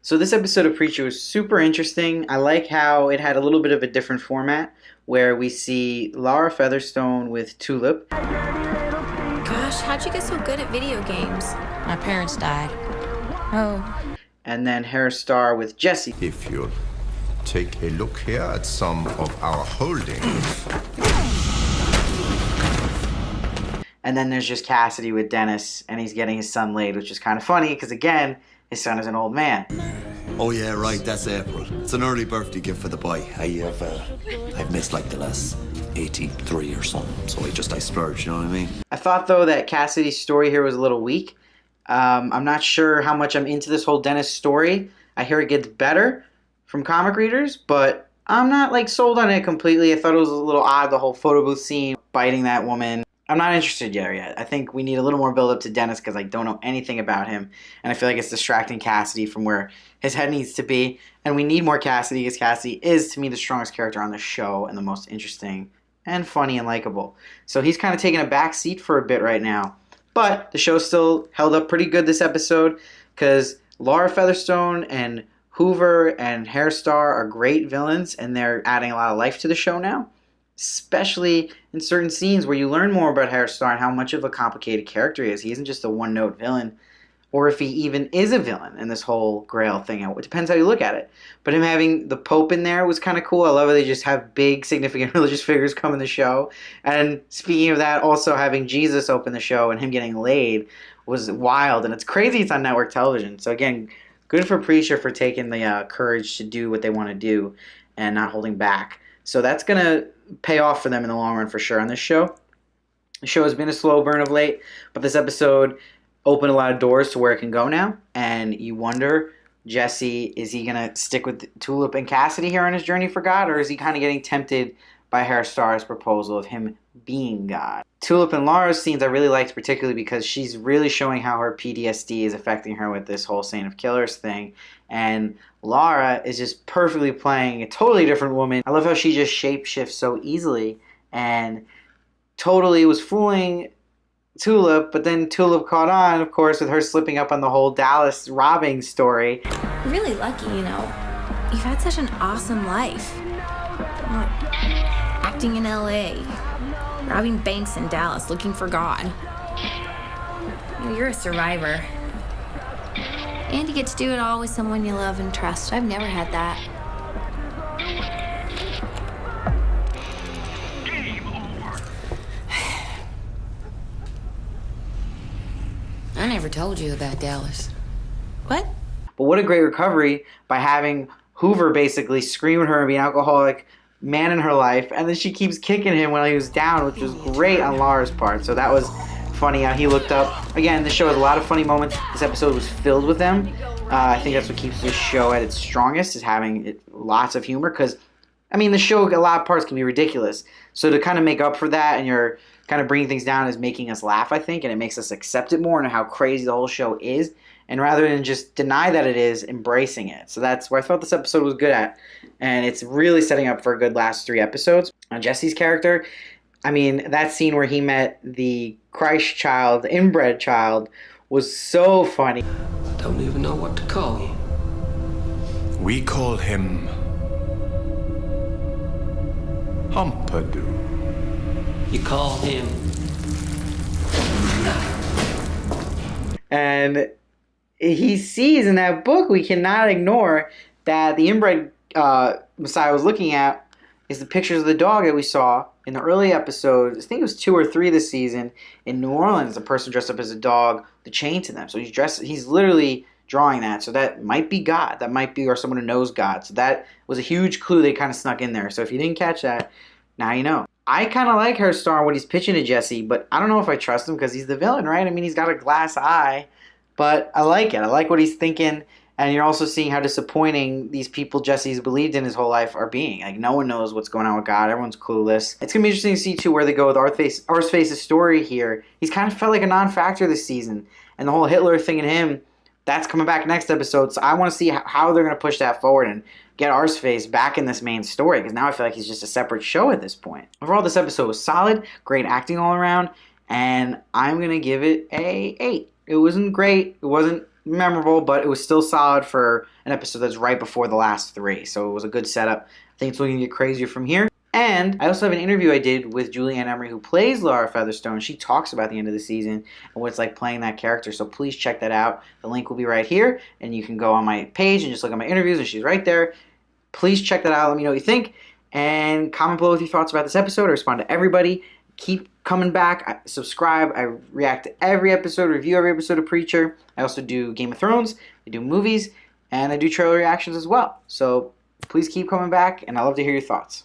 So this episode of Preacher was super interesting. I like how it had a little bit of a different format where we see Laura Featherstone with Tulip. Gosh, how'd you get so good at video games? My parents died. Oh. And then Harris Starr with Jesse. If you'll take a look here at some of our holdings. And then there's just Cassidy with Dennis, and he's getting his son laid, which is kind of funny because, again, his son is an old man. Oh yeah, right, that's April. It's an early birthday gift for the boy. I've missed like the last 83 or something, so I splurged, you know what I mean? I thought, though, that Cassidy's story here was a little weak. I'm not sure how much I'm into this whole Dennis story. I hear it gets better from comic readers, but I'm not, sold on it completely. I thought it was a little odd, the whole photo booth scene, biting that woman. I'm not interested yet. I think we need a little more build-up to Dennis because I don't know anything about him. And I feel like it's distracting Cassidy from where his head needs to be. And we need more Cassidy because Cassidy is, to me, the strongest character on the show and the most interesting and funny and likable. So he's kind of taking a back seat for a bit right now. But the show still held up pretty good this episode because Laura Featherstone and Hoover and Harris Starr are great villains and they're adding a lot of life to the show now. Especially in certain scenes where you learn more about Harris Starr and how much of a complicated character he is. He isn't just a one-note villain, or if he even is a villain in this whole Grail thing. It depends how you look at it. But him having the Pope in there was kind of cool. I love how they just have big, significant religious figures come in the show. And speaking of that, also having Jesus open the show and him getting laid was wild. And it's crazy it's on network television. So again, good for Preacher for taking the courage to do what they want to do and not holding back. So that's going to pay off for them in the long run for sure on this show. The show has been a slow burn of late, but this episode opened a lot of doors to where it can go now. And you wonder, Jesse, is he going to stick with Tulip and Cassidy here on his journey for God? Or is he kind of getting tempted by Harris Starr's proposal of him being God? Tulip and Laura's scenes I really liked, particularly because she's really showing how her PTSD is affecting her with this whole Saint of Killers thing. And Laura is just perfectly playing a totally different woman. I love how she just shapeshifts so easily and totally was fooling Tulip, but then Tulip caught on, of course, with her slipping up on the whole Dallas robbing story. You're really lucky, you know. You've had such an awesome life. Acting in LA, robbing banks in Dallas, looking for God. You're a survivor. And you get to do it all with someone you love and trust. I've never had that. Game over. I never told you about Dallas. What? But what a great recovery by having Hoover basically scream at her and be an alcoholic man in her life, and then she keeps kicking him when he was down, which was great on Laura's part. So that was funny how he looked up. Again, this show has a lot of funny moments. This episode was filled with them. I think that's what keeps this show at its strongest, is having lots of humor. Because, I mean, the show, a lot of parts can be ridiculous. So to kind of make up for that, and you're kind of bringing things down, is making us laugh, I think, and it makes us accept it more and how crazy the whole show is. And rather than just deny that it is, embracing it. So that's where I thought this episode was good at. And it's really setting up for a good last 3 episodes. On Jesse's character, I mean, that scene where he met the Christ child, the inbred child, was so funny. I don't even know what to call you. We call him Humperdoo. You call him... And he sees in that book, we cannot ignore that the inbred Messiah was looking at is the pictures of the dog that we saw in the early episodes. I think it was 2 or 3 this season in New Orleans. A person dressed up as a dog, the chain to them. So he's literally drawing that. So that might be God. That might be, or someone who knows God. So that was a huge clue they kind of snuck in there. So if you didn't catch that, now you know. I kind of like Harris Starr, what he's pitching to Jesse, but I don't know if I trust him because he's the villain, right? I mean, he's got a glass eye, but I like it. I like what he's thinking. And you're also seeing how disappointing these people Jesse's believed in his whole life are being. Like, no one knows what's going on with God. Everyone's clueless. It's going to be interesting to see, too, where they go with Arseface's story here. He's kind of felt like a non-factor this season. And the whole Hitler thing in him, that's coming back next episode. So I want to see how they're going to push that forward and get Arseface back in this main story. Because now I feel like he's just a separate show at this point. Overall, this episode was solid. Great acting all around. And I'm going to give it a 8. It wasn't great. It wasn't memorable, but it was still solid for an episode that's right before the last 3. So it was a good setup. I think it's only going to get crazier from here. And I also have an interview I did with Julianne Emery, who plays Laura Featherstone. She talks about the end of the season and what it's like playing that character. So please check that out. The link will be right here, and you can go on my page and just look at my interviews, and she's right there. Please check that out. Let me know what you think, and comment below with your thoughts about this episode. I respond to everybody. Keep coming back. Subscribe. I react to every episode, review every episode of Preacher. I also do Game of Thrones. I do movies, and I do trailer reactions as well. So please keep coming back, and I love to hear your thoughts.